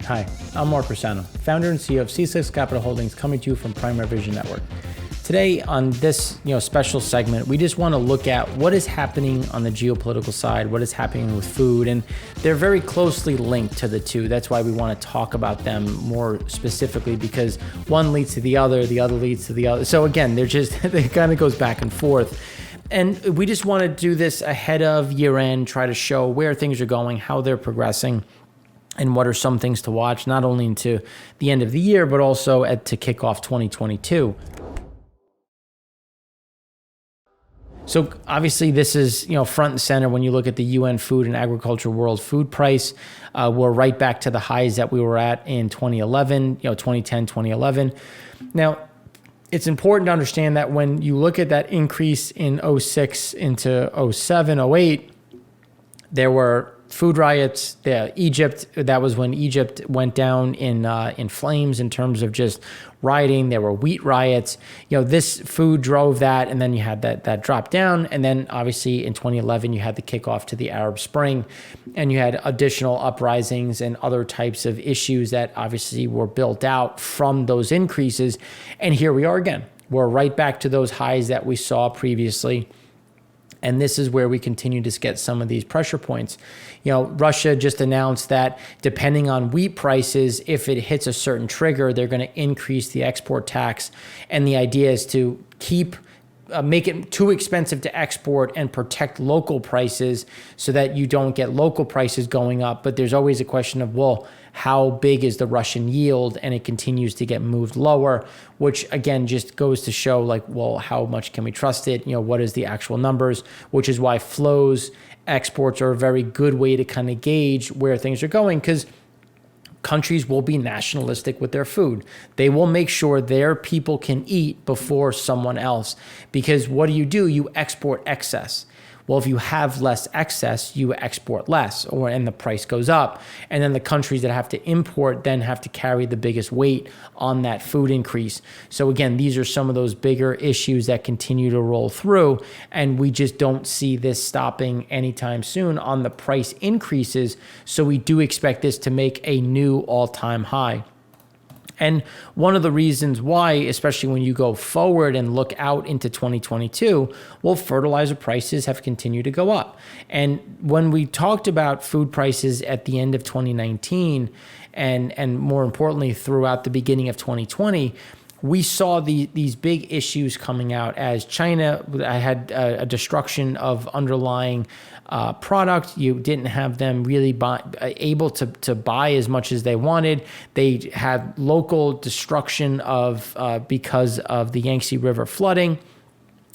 Hi, I'm Mark Rossano, founder and CEO of C6 Capital Holdings, coming to you from Primary Vision Network. Today on this special segment, we just want to look at what is happening on the geopolitical side, what is happening with food, and they're very closely linked to the two. That's why we want to talk about them more specifically, because one leads to the other leads to the other. So again, it kind of goes back and forth. And we just want to do this ahead of year end, try to show where things are going, how they're progressing, and what are some things to watch, not only into the end of the year, but also to kick off 2022. So obviously this is front and center when you look at the UN Food and Agriculture World Food Price. We're right back to the highs that we were at in 2011, 2010, 2011. Now, it's important to understand that when you look at that increase in 06 into 07, 08, there were food riots. Egypt, that was when Egypt went down in flames in terms of just rioting. There were wheat riots. This food drove that, and then you had that drop down. And then obviously in 2011, you had the kickoff to the Arab Spring, and you had additional uprisings and other types of issues that obviously were built out from those increases. And here we are again. We're right back to those highs that we saw previously. And this is where we continue to get some of these pressure points. Russia just announced that depending on wheat prices, if it hits a certain trigger, they're going to increase the export tax. And the idea is to make it too expensive to export and protect local prices so that you don't get local prices going up. But there's always a question of, well, how big is the Russian yield? And it continues to get moved lower, which again just goes to show how much can we trust it? What is the actual numbers? Which is why flows, exports are a very good way to kind of gauge where things are going, because countries will be nationalistic with their food. They will make sure their people can eat before someone else, because what do? You export excess. Well, if you have less excess, you export less, and the price goes up. And then the countries that have to import then have to carry the biggest weight on that food increase. So again, these are some of those bigger issues that continue to roll through, and we just don't see this stopping anytime soon on the price increases. So we do expect this to make a new all-time high. And one of the reasons why, especially when you go forward and look out into 2022, fertilizer prices have continued to go up. And when we talked about food prices at the end of 2019, and more importantly, throughout the beginning of 2020, we saw these big issues coming out as China had a destruction of underlying product. You didn't have them really able to buy as much as they wanted. They had local destruction because of the Yangtze River flooding,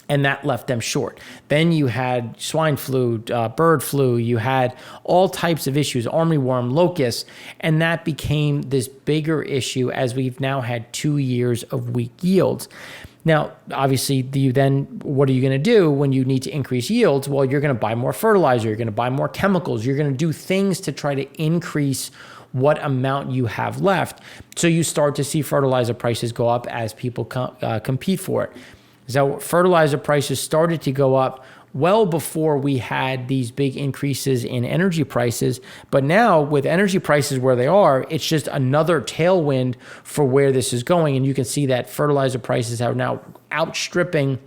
and that left them short. Then you had swine flu, bird flu, you had all types of issues, armyworm, locusts, and that became this bigger issue as we've now had 2 years of weak yields. Now, obviously, what are you going to do when you need to increase yields? Well, you're going to buy more fertilizer, you're going to buy more chemicals, you're going to do things to try to increase what amount you have left. So you start to see fertilizer prices go up as people compete for it. So fertilizer prices started to go up well before we had these big increases in energy prices. But now with energy prices where they are, it's just another tailwind for where this is going. And you can see that fertilizer prices are now outstripping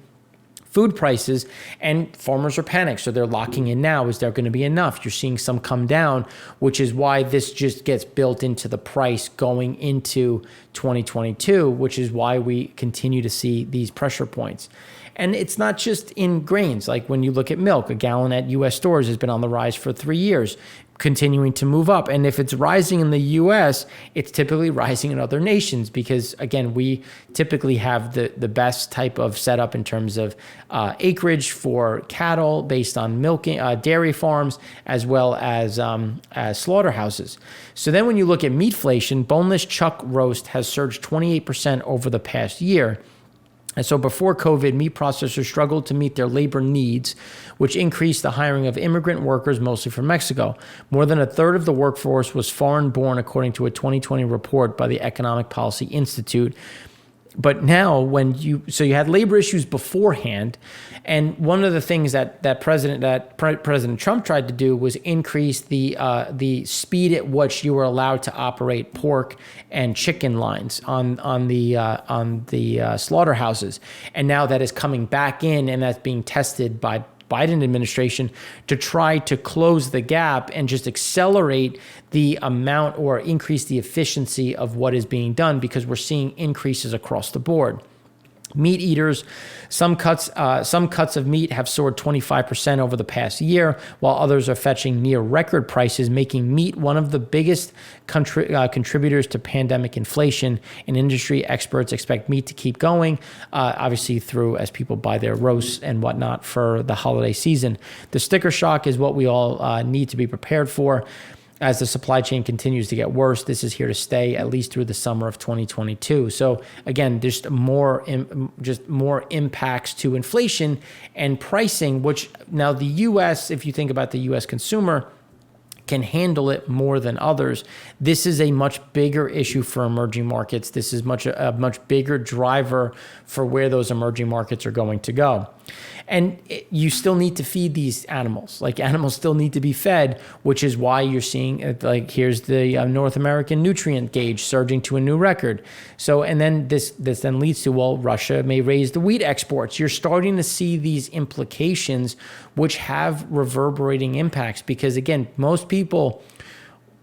food prices, and farmers are panicked. So they're locking in now. Is there going to be enough? You're seeing some come down, which is why this just gets built into the price going into 2022, which is why we continue to see these pressure points. And it's not just in grains. Like when you look at milk, a gallon at U.S. stores has been on the rise for 3 years, continuing to move up. And if it's rising in the U.S., it's typically rising in other nations because, again, we typically have the best type of setup in terms of acreage for cattle based on milking, dairy farms, as well as slaughterhouses. So then when you look at meatflation, boneless chuck roast has surged 28% over the past year. And so before COVID, meat processors struggled to meet their labor needs, which increased the hiring of immigrant workers, mostly from Mexico. More than a third of the workforce was foreign-born, according to a 2020 report by the Economic Policy Institute. But now so you had labor issues beforehand, and one of the things that President Trump tried to do was increase the speed at which you were allowed to operate pork and chicken lines on the slaughterhouses, and now that is coming back in, and that's being tested by Biden administration to try to close the gap and just accelerate the amount or increase the efficiency of what is being done, because we're seeing increases across the board. Meat eaters, some cuts of meat have soared 25% over the past year, while others are fetching near record prices, making meat one of the biggest contributors to pandemic inflation. And industry experts expect meat to keep going, obviously as people buy their roasts and whatnot for the holiday season. The sticker shock is what we all need to be prepared for. As the supply chain continues to get worse, this is here to stay at least through the summer of 2022. So again, there's more impacts to inflation and pricing, which now the U.S., if you think about the U.S. consumer, can handle it more than others. This is a much bigger issue for emerging markets. This is a much bigger driver for where those emerging markets are going to go. And you still need to feed these animals. Like, animals still need to be fed, which is why you're seeing, like, here's the North American nutrient gauge surging to a new record. So, and then this then leads to, well, Russia may raise the wheat exports. You're starting to see these implications, which have reverberating impacts, because again, most people,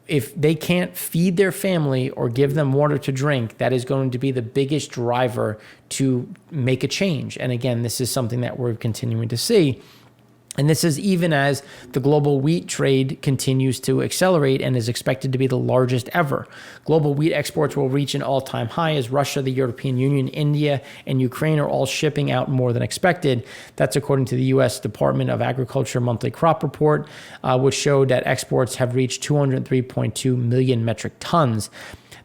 if they can't feed their family or give them water to drink, that is going to be the biggest driver to make a change. And again, this is something that we're continuing to see. And this is even as the global wheat trade continues to accelerate and is expected to be the largest ever. Global wheat exports will reach an all-time high as Russia, the European Union, India, and Ukraine are all shipping out more than expected. That's according to the U.S. Department of Agriculture monthly crop report, which showed that exports have reached 203.2 million metric tons.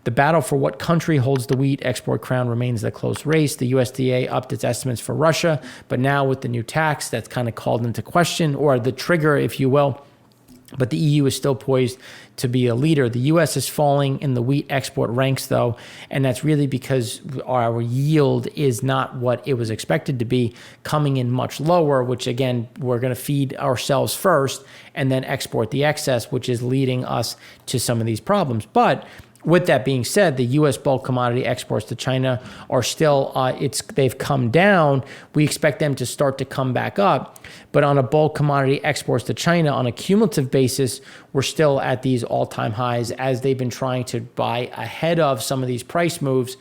The battle for what country holds the wheat export crown remains a close race. The USDA upped its estimates for Russia, but now with the new tax, that's kind of called into question, or the trigger, if you will. But the EU is still poised to be a leader. The U.S. is falling in the wheat export ranks, though, and that's really because our yield is not what it was expected to be, coming in much lower, which, again, we're going to feed ourselves first and then export the excess, which is leading us to some of these problems. But with that being said, the U.S. bulk commodity exports to China are still, they've come down. We expect them to start to come back up. But on a bulk commodity exports to China, on a cumulative basis, we're still at these all-time highs as they've been trying to buy ahead of some of these price moves,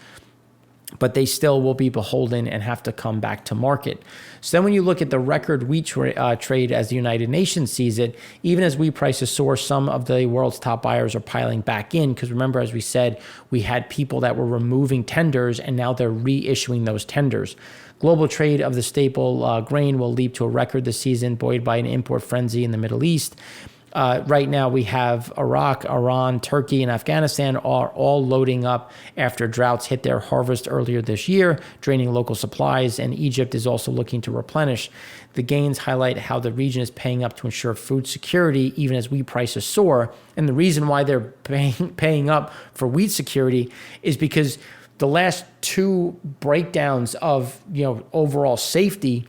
but they still will be beholden and have to come back to market. So then when you look at the record wheat trade as the United Nations sees it, even as wheat prices soar, some of the world's top buyers are piling back in, because remember, as we said, we had people that were removing tenders and now they're reissuing those tenders. Global trade of the staple grain will leap to a record this season, buoyed by an import frenzy in the Middle East. Right now we have Iraq, Iran, Turkey, and Afghanistan are all loading up after droughts hit their harvest earlier this year, draining local supplies, and Egypt is also looking to replenish. The gains highlight how the region is paying up to ensure food security, even as wheat prices soar. And the reason why they're paying up for wheat security is because the last two breakdowns of overall safety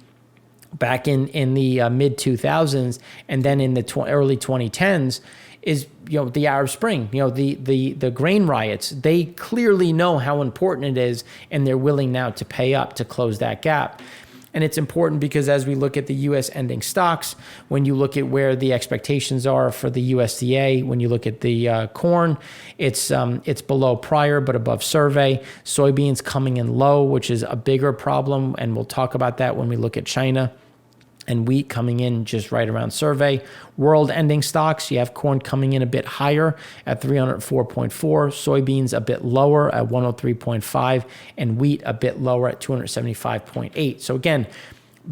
back in the mid 2000s and then in the early 2010s is the Arab Spring, the grain riots. They clearly know how important it is, and they're willing now to pay up to close that gap. And it's important because as we look at the U.S. ending stocks, when you look at where the expectations are for the USDA, when you look at the corn, it's below prior but above survey. Soybeans coming in low, which is a bigger problem, and we'll talk about that when we look at China. And wheat coming in just right around survey. World ending stocks, you have corn coming in a bit higher at 304.4, soybeans a bit lower at 103.5, and wheat a bit lower at 275.8. So again,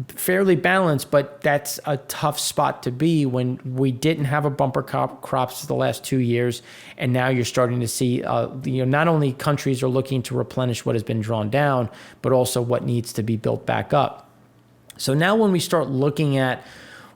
fairly balanced, but that's a tough spot to be when we didn't have a bumper crops the last 2 years, and now you're starting to see not only countries are looking to replenish what has been drawn down, but also what needs to be built back up. So now when we start looking at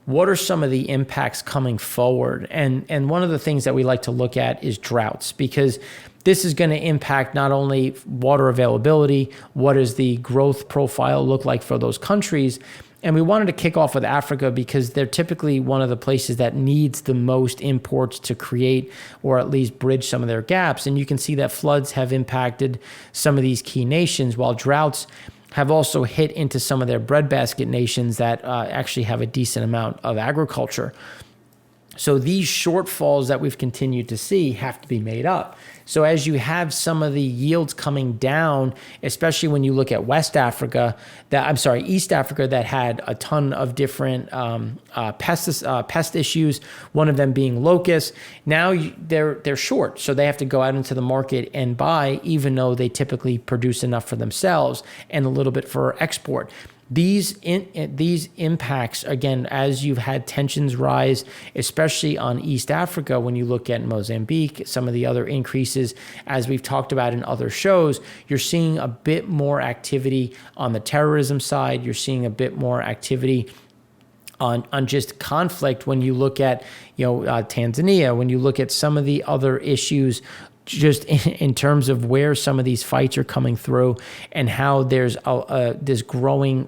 what are some of the impacts coming forward, and one of the things that we like to look at is droughts, because This is going to impact not only water availability, what does the growth profile look like for those countries. And we wanted to kick off with Africa because they're typically one of the places that needs the most imports to create or at least bridge some of their gaps. And you can see that floods have impacted some of these key nations, while droughts have also hit into some of their breadbasket nations that actually have a decent amount of agriculture. So these shortfalls that we've continued to see have to be made up. So as you have some of the yields coming down, especially when you look at East Africa that had a ton of different pest issues, one of them being locusts. Now they're short, so they have to go out into the market and buy, even though they typically produce enough for themselves and a little bit for export. These impacts, again, as you've had tensions rise, especially on East Africa, when you look at Mozambique, some of the other increases, as we've talked about in other shows, you're seeing a bit more activity on the terrorism side. You're seeing a bit more activity on just conflict when you look at Tanzania, when you look at some of the other issues just in terms of where some of these fights are coming through and how there's this growing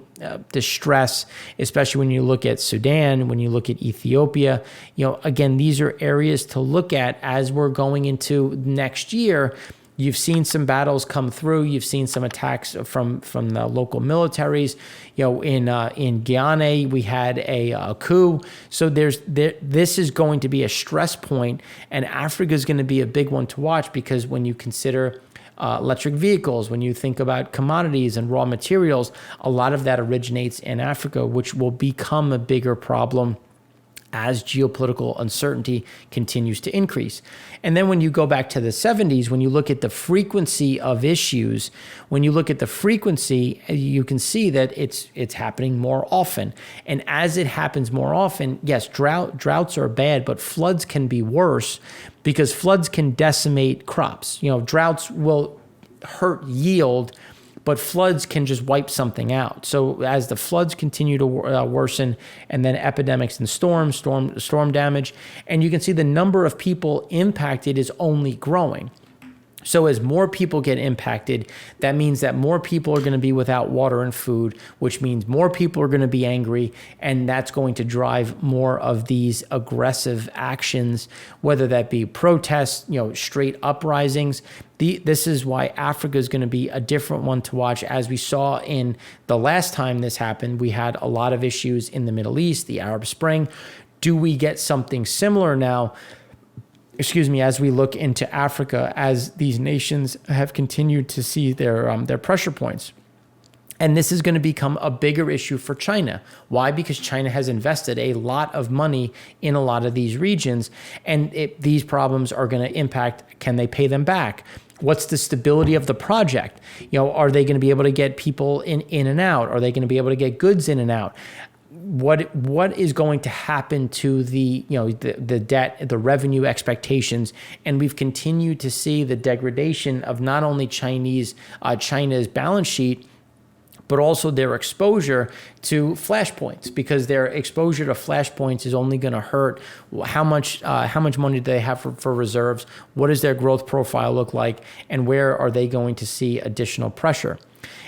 distress, especially when you look at Sudan, when you look at Ethiopia. Again, these are areas to look at as we're going into next year. You've seen some battles come through. You've seen some attacks from the local militaries. In Guyana, we had a coup. So this is going to be a stress point, and Africa is going to be a big one to watch because when you consider electric vehicles, when you think about commodities and raw materials, a lot of that originates in Africa, which will become a bigger problem as geopolitical uncertainty continues to increase. And then when you go back to the 70s, when you look at the frequency of issues, when you look at the frequency, you can see that it's happening more often. And as it happens more often, yes, droughts are bad, but floods can be worse because floods can decimate crops. Droughts will hurt yield, but floods can just wipe something out. So as the floods continue to worsen, and then epidemics and storm damage, and you can see the number of people impacted is only growing. So as more people get impacted, that means that more people are going to be without water and food, which means more people are going to be angry, and that's going to drive more of these aggressive actions, whether that be protests, straight uprisings. This is why Africa is going to be a different one to watch. As we saw in the last time this happened, we had a lot of issues in the Middle East, the Arab Spring. Do we get something similar now? As we look into Africa, as these nations have continued to see their pressure points. And this is going to become a bigger issue for China. Why? Because China has invested a lot of money in a lot of these regions, and these problems are going to impact, can they pay them back? What's the stability of the project? Are they going to be able to get people in and out? Are they going to be able to get goods in and out? What is going to happen to the debt, the revenue expectations? And we've continued to see the degradation of not only China's balance sheet, but also their exposure to flashpoints, because their exposure to flashpoints is only going to hurt. How much money do they have for reserves? What does their growth profile look like? And where are they going to see additional pressure?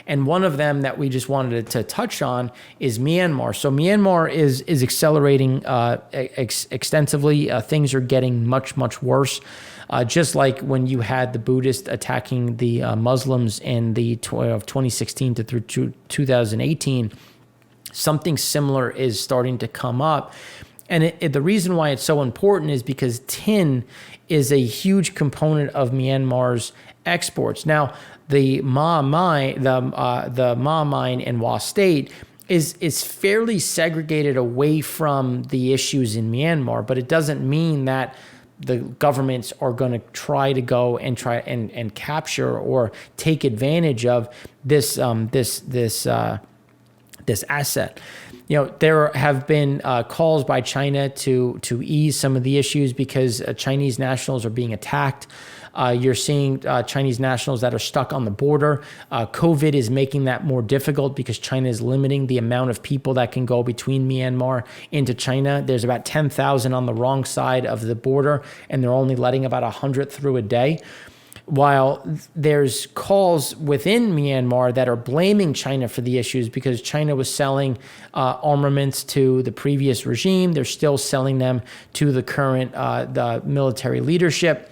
And one of them that we just wanted to touch on is Myanmar. So Myanmar is accelerating extensively. Things are getting much, much worse. Just like when you had the Buddhists attacking the Muslims in the 2016 to through 2018, something similar is starting to come up. And the reason why it's so important is because tin is a huge component of Myanmar's exports. Now, the Ma mine in Wa State is fairly segregated away from the issues in Myanmar, but it doesn't mean that the governments are going to try to go and try and capture or take advantage of this asset. There have been calls by China to ease some of the issues because Chinese nationals are being attacked. You're seeing Chinese nationals that are stuck on the border. COVID is making that more difficult because China is limiting the amount of people that can go between Myanmar into China. There's about 10,000 on the wrong side of the border, and they're only letting about 100 through a day. while there's calls within Myanmar that are blaming China for the issues because China was selling armaments to the previous regime. They're still selling them to the current the military leadership,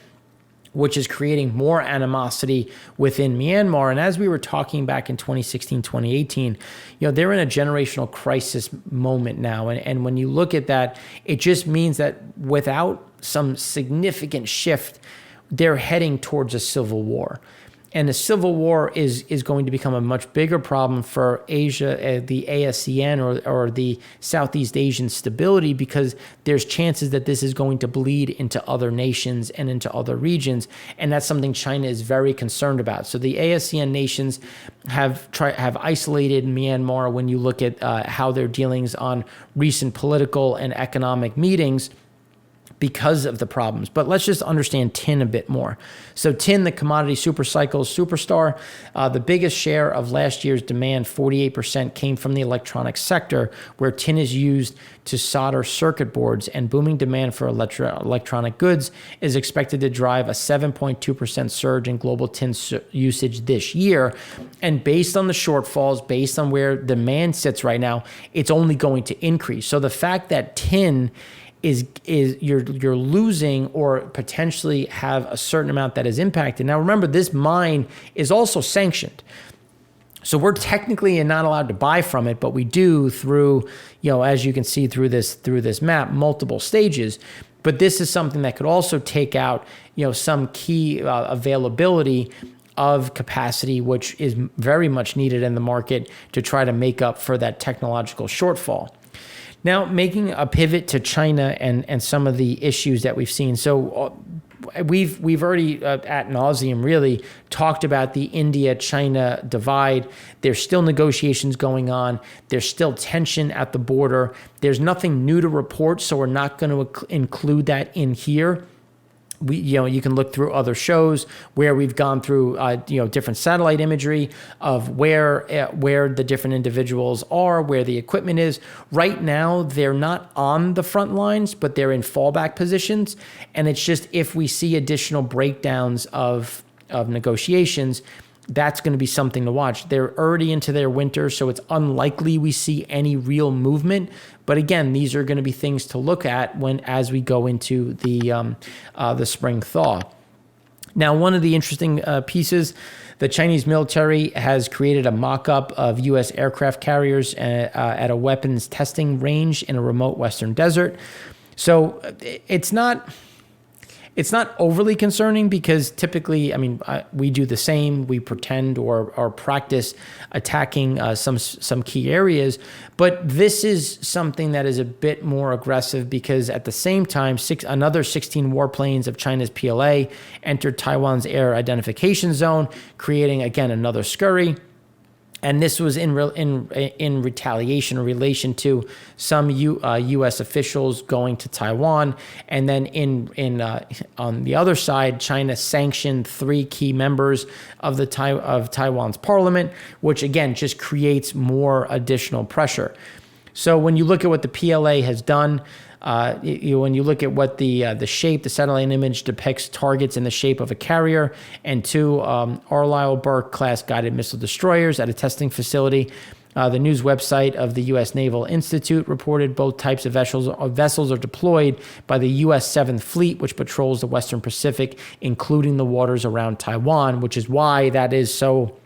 which is creating more animosity within Myanmar. And as we were talking back in 2016, 2018, they're in a generational crisis moment now. And when you look at that, it just means that without some significant shift, they're heading towards a civil war. And the civil war is going to become a much bigger problem for Asia, the ASEAN or the Southeast Asian stability, because there's chances that this is going to bleed into other nations and into other regions. And that's something China is very concerned about. So the ASEAN nations have isolated Myanmar when you look at how their dealings on recent political and economic meetings because of the problems. But let's just understand tin a bit more. So tin, the commodity supercycle superstar, the biggest share of last year's demand, 48%, came from the electronics sector, where tin is used to solder circuit boards, and booming demand for electronic goods is expected to drive a 7.2% surge in global tin usage this year. And based on the shortfalls, based on where demand sits right now, it's only going to increase. So the fact that tin is you're losing or potentially have a certain amount that is impacted. Now remember, this mine is also sanctioned. So we're technically not allowed to buy from it, but we do through, as you can see through this map, multiple stages. But this is something that could also take out, some key availability of capacity, which is very much needed in the market to try to make up for that technological shortfall. Now, making a pivot to China and some of the issues that we've seen. So we've already ad nauseum really talked about the India-China divide. There's still negotiations going on. There's still tension at the border. There's nothing new to report, so we're not going to include that in here. You can look through other shows where we've gone through, different satellite imagery of where the different individuals are, where the equipment is. Right now, they're not on the front lines, but they're in fallback positions. And it's just if we see additional breakdowns of negotiations, that's going to be something to watch. They're already into their winter, so it's unlikely we see any real movement. But again, these are going to be things to look at as we go into the spring thaw. Now, one of the interesting pieces, the Chinese military has created a mock-up of U.S. aircraft carriers at a weapons testing range in a remote western desert. So it's not overly concerning because typically, we do the same. We pretend or practice attacking some key areas. But this is something that is a bit more aggressive because at the same time, another 16 warplanes of China's PLA entered Taiwan's air identification zone, creating, again, another scurry. And this was in retaliation or relation to some U.S. officials going to Taiwan. And then on the other side, China sanctioned 3 key members of Taiwan's parliament, which again just creates more additional pressure. So when you look at what the PLA has done, when you look at what the shape, the satellite image depicts targets in the shape of a carrier and 2 Arleigh Burke class guided missile destroyers at a testing facility. The news website of the U.S. Naval Institute reported both types of vessels are deployed by the U.S. 7th Fleet, which patrols the Western Pacific, including the waters around Taiwan, which is why that is so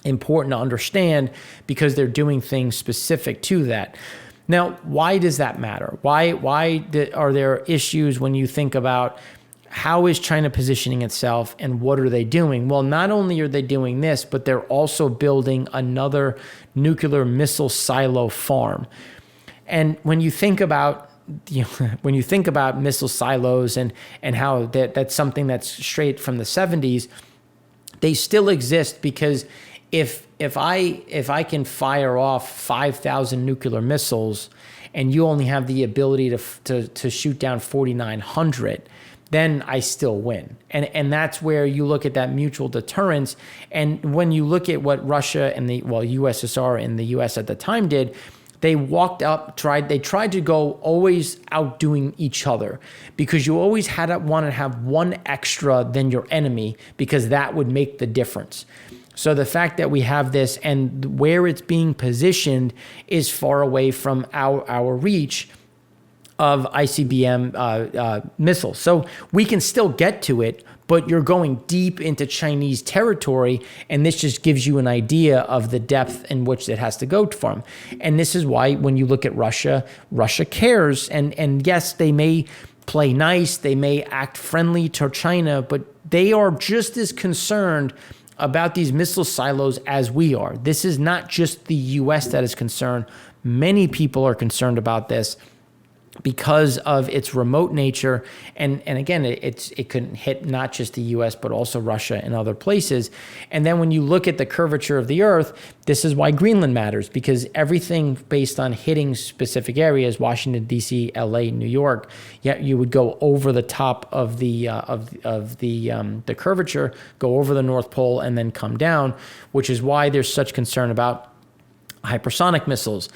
important to understand, because they're doing things specific to that. Now, why does that matter? Why are there issues when you think about how is China positioning itself and what are they doing? Well, not only are they doing this, but they're also building another nuclear missile silo farm. And when you think about missile silos and how that's something that's straight from the 70s, they still exist because if I can fire off 5,000 nuclear missiles and you only have the ability to shoot down 4,900, then I still win. And that's where you look at that mutual deterrence. And when you look at what Russia and the USSR and the US at the time did, they tried to go always outdoing each other, because you always want to have one extra than your enemy, because that would make the difference. So the fact that we have this and where it's being positioned is far away from our reach of ICBM missiles. So we can still get to it, but you're going deep into Chinese territory, and this just gives you an idea of the depth in which it has to go from. And this is why when you look at Russia, Russia cares. And yes, they may play nice, they may act friendly to China, but they are just as concerned about these missile silos as we are. This is not just the US that is concerned. Many people are concerned about this because of its remote nature. And again, it can hit not just the US, but also Russia and other places. And then when you look at the curvature of the Earth, this is why Greenland matters, because everything based on hitting specific areas, Washington, D.C., L.A., New York, you would go over the top of the curvature, go over the North Pole, and then come down, which is why there's such concern about hypersonic missiles,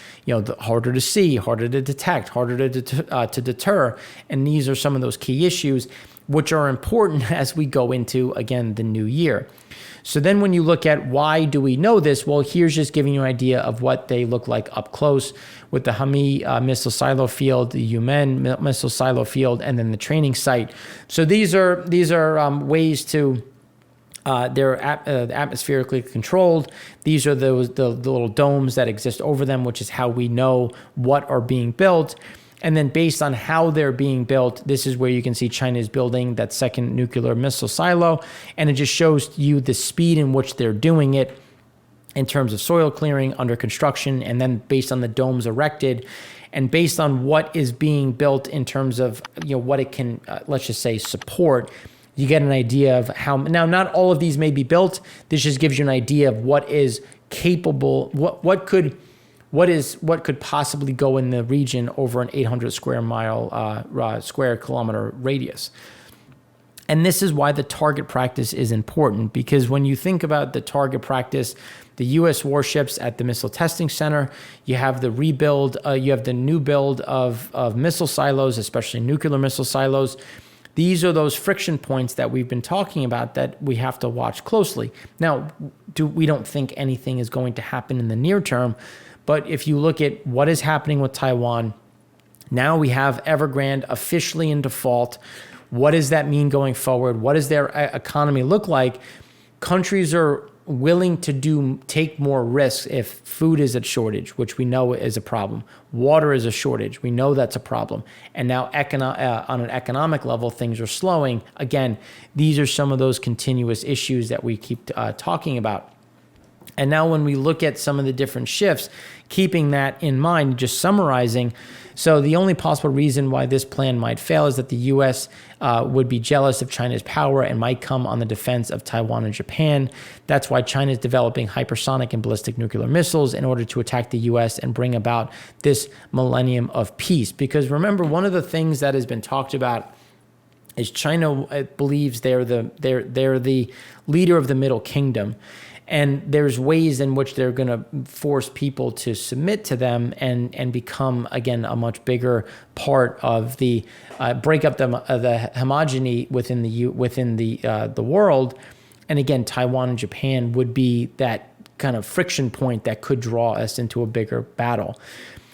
harder to see, harder to detect, harder to deter. And these are some of those key issues which are important as we go into, again, the new year. So then when you look at why do we know this? Well, here's just giving you an idea of what they look like up close with the Hami missile silo field, the Yumen missile silo field, and then the training site. So these are ways to they're atmospherically controlled. These are the little domes that exist over them, which is how we know what are being built. And then based on how they're being built, this is where you can see China is building that second nuclear missile silo. And it just shows you the speed in which they're doing it in terms of soil clearing, under construction, and then based on the domes erected, and based on what is being built in terms of what it can, let's just say, support. You get an idea of how, now not all of these may be built. This just gives you an idea of what is capable, what could possibly go in the region over an 800 square kilometer radius. And this is why the target practice is important, because when you think about the target practice, the U.S. warships at the Missile Testing Center, you have the rebuild, you have the new build of missile silos, especially nuclear missile silos. These are those friction points that we've been talking about that we have to watch closely. Now, we don't think anything is going to happen in the near term, but if you look at what is happening with Taiwan, now we have Evergrande officially in default. What does that mean going forward? What does their economy look like? Countries are willing to take more risks if food is a shortage, which we know is a problem. Water is a shortage. We know that's a problem. And now on an economic level, things are slowing. Again, these are some of those continuous issues that we keep talking about. And now when we look at some of the different shifts, keeping that in mind, just summarizing, so the only possible reason why this plan might fail is that the U.S. Would be jealous of China's power and might come on the defense of Taiwan and Japan. That's why China is developing hypersonic and ballistic nuclear missiles in order to attack the U.S. and bring about this millennium of peace. Because remember, one of the things that has been talked about is China believes they're the leader of the Middle Kingdom. And there's ways in which they're going to force people to submit to them and become, again, a much bigger part of the break up the homogeny within the world. And again, Taiwan and Japan would be that kind of friction point that could draw us into a bigger battle.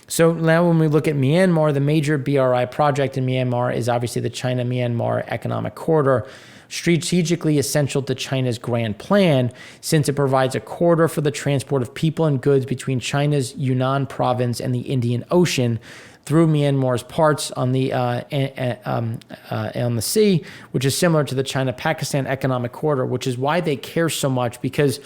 So now when we look at Myanmar, the major BRI project in Myanmar is obviously the China-Myanmar Economic Corridor, strategically essential to China's grand plan, since it provides a corridor for the transport of people and goods between China's Yunnan province and the Indian Ocean through Myanmar's parts on the sea, which is similar to the China-Pakistan Economic Corridor, which is why they care so much, because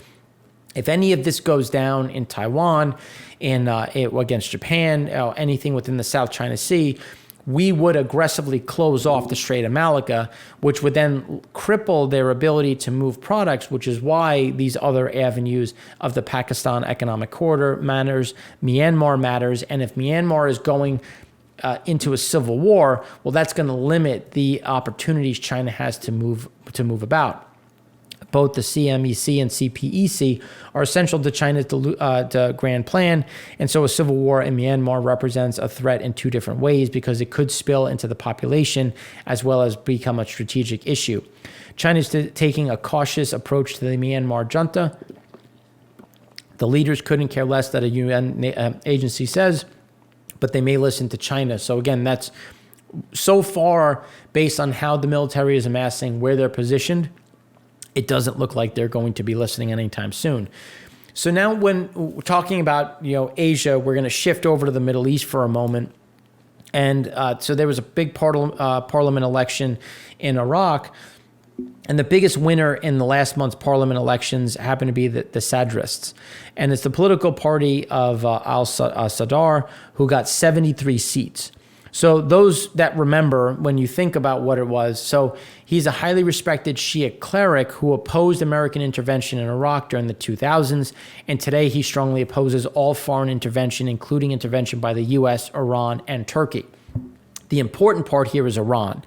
if any of this goes down in Taiwan, against Japan, anything within the South China Sea, we would aggressively close off the Strait of Malacca, which would then cripple their ability to move products, which is why these other avenues of the Pakistan Economic Corridor matters, Myanmar matters, and if Myanmar is going into a civil war, well, that's going to limit the opportunities China has to move about. both the CMEC and CPEC are essential to China's grand plan. And so a civil war in Myanmar represents a threat in two different ways because it could spill into the population as well as become a strategic issue. China is taking a cautious approach to the Myanmar junta. The leaders couldn't care less that a UN agency says, but they may listen to China. So again, that's so far based on how the military is amassing, where they're positioned, it doesn't look like they're going to be listening anytime soon. So now when we're talking about, Asia, we're going to shift over to the Middle East for a moment. And so there was a big parliament election in Iraq. And the biggest winner in the last month's parliament elections happened to be the Sadrists. And it's the political party of al-Sadr, who got 73 seats. So those that remember, when you think about what it was, so he's a highly respected Shia cleric who opposed American intervention in Iraq during the 2000s, and today he strongly opposes all foreign intervention, including intervention by the U.S., Iran, and Turkey. The important part here is Iran,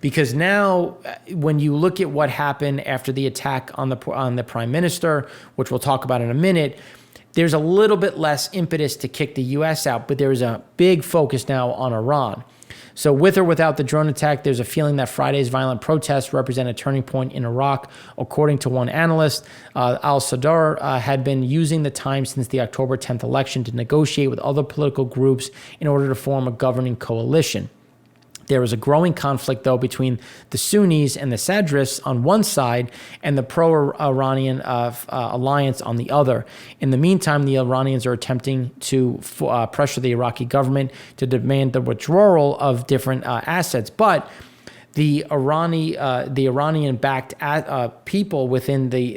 because now when you look at what happened after the attack on the prime minister, which we'll talk about in a minute, there's a little bit less impetus to kick the U.S. out, but there's a big focus now on Iran. So with or without the drone attack, there's a feeling that Friday's violent protests represent a turning point in Iraq. According to one analyst, al-Sadr had been using the time since the October 10th election to negotiate with other political groups in order to form a governing coalition. There is a growing conflict, though, between the Sunnis and the Sadrists on one side and the pro-Iranian alliance on the other. In the meantime, the Iranians are attempting to pressure the Iraqi government to demand the withdrawal of different assets. But the Iranian-backed people within the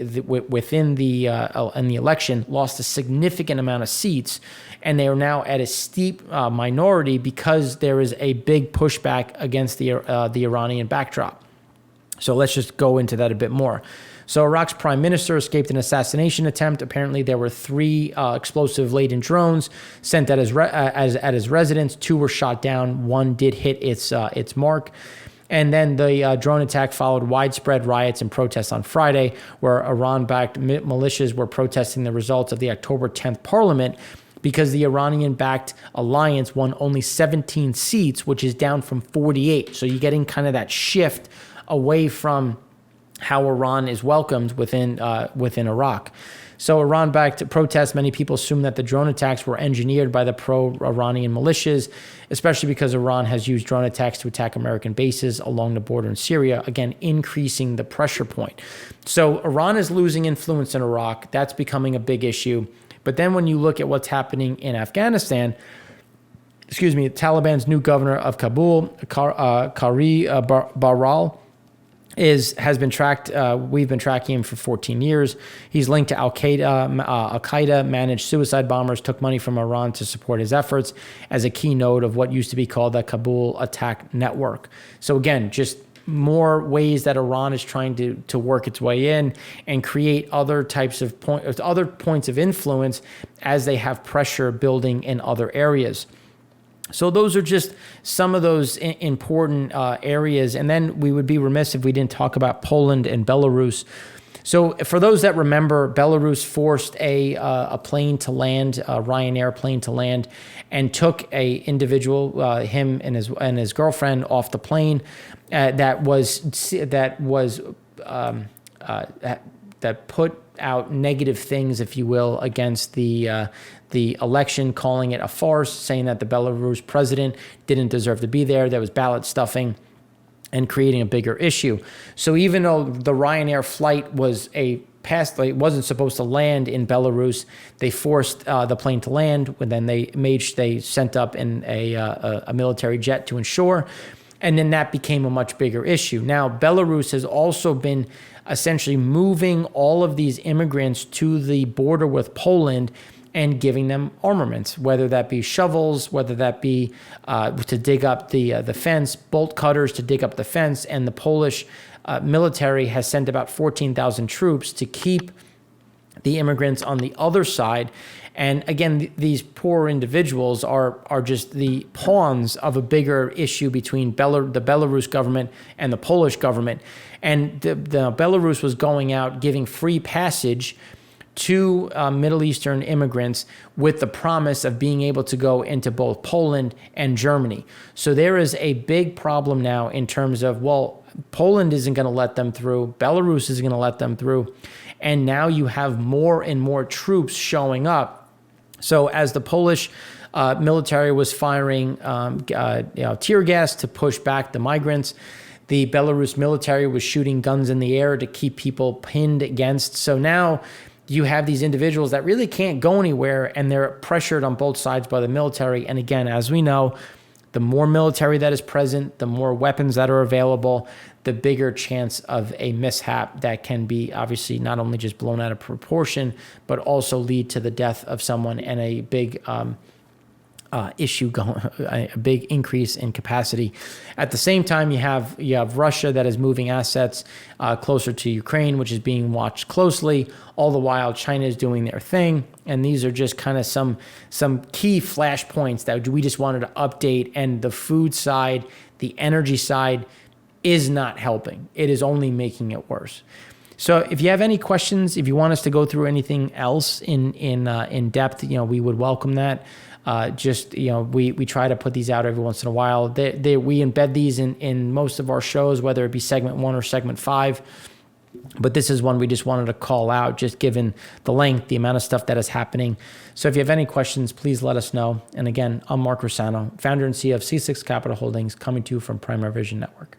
election lost a significant amount of seats, and they are now at a steep minority because there is a big pushback against the Iranian backdrop. So let's just go into that a bit more. So Iraq's prime minister escaped an assassination attempt. Apparently, there were 3 explosive-laden drones sent at his residence. 2 were shot down. 1 did hit its mark. And then the drone attack followed widespread riots and protests on Friday, where Iran-backed militias were protesting the results of the October 10th parliament because the Iranian-backed alliance won only 17 seats, which is down from 48. So you're getting kind of that shift away from how Iran is welcomed within Iraq. So Iran-backed protests, many people assume that the drone attacks were engineered by the pro-Iranian militias, especially because Iran has used drone attacks to attack American bases along the border in Syria, again, increasing the pressure point. So Iran is losing influence in Iraq. That's becoming a big issue. But then when you look at what's happening in Afghanistan, Taliban's new governor of Kabul, Qari Baral, has been tracked. We've been tracking him for 14 years. He's linked to Al-Qaeda, managed suicide bombers, took money from Iran to support his efforts as a key node of what used to be called the Kabul attack network. So again, just more ways that Iran is trying to work its way in and create other types of other points of influence as they have pressure building in other areas. So those are just some of those important areas. And then we would be remiss if we didn't talk about Poland and Belarus. So for those that remember, Belarus forced a plane to land, a Ryanair plane to land, and took a individual, him and his girlfriend, off the plane that put out negative things, if you will, against the election, calling it a farce, saying that the Belarus president didn't deserve to be there. There was ballot stuffing and creating a bigger issue. So even though the Ryanair flight was it wasn't supposed to land in Belarus, they forced the plane to land. When then they sent up in a military jet to ensure, and then that became a much bigger issue. Now, Belarus has also been essentially moving all of these immigrants to the border with Poland and giving them armaments, whether that be shovels, whether that be to dig up the fence, bolt cutters to dig up the fence. And the Polish military has sent about 14,000 troops to keep the immigrants on the other side. And again, these poor individuals are just the pawns of a bigger issue between the Belarus government and the Polish government. And the Belarus was going out giving free passage to Middle Eastern immigrants with the promise of being able to go into both Poland and Germany. So there is a big problem now in terms of, well, Poland isn't going to let them through, Belarus isn't going to let them through, and now you have more and more troops showing up. So as the Polish military was firing tear gas to push back the migrants, the Belarus military was shooting guns in the air to keep people pinned against. So now you have these individuals that really can't go anywhere, and they're pressured on both sides by the military. And again, as we know, the more military that is present, the more weapons that are available, the bigger chance of a mishap that can be obviously not only just blown out of proportion, but also lead to the death of someone and a big issue going, a big increase in capacity. At the same time, you have Russia that is moving assets closer to Ukraine, which is being watched closely. All the while, China is doing their thing, and these are just kind of some key flashpoints that we just wanted to update. And the food side, the energy side, is not helping. It is only making it worse. So if you have any questions, if you want us to go through anything else in depth, we would welcome that. We try to put these out every once in a while. We embed these in most of our shows, whether it be segment 1 or segment 5. But this is one we just wanted to call out, just given the length, the amount of stuff that is happening. So if you have any questions, please let us know. And again, I'm Mark Rossano, founder and CEO of C6 Capital Holdings, coming to you from Primary Vision Network.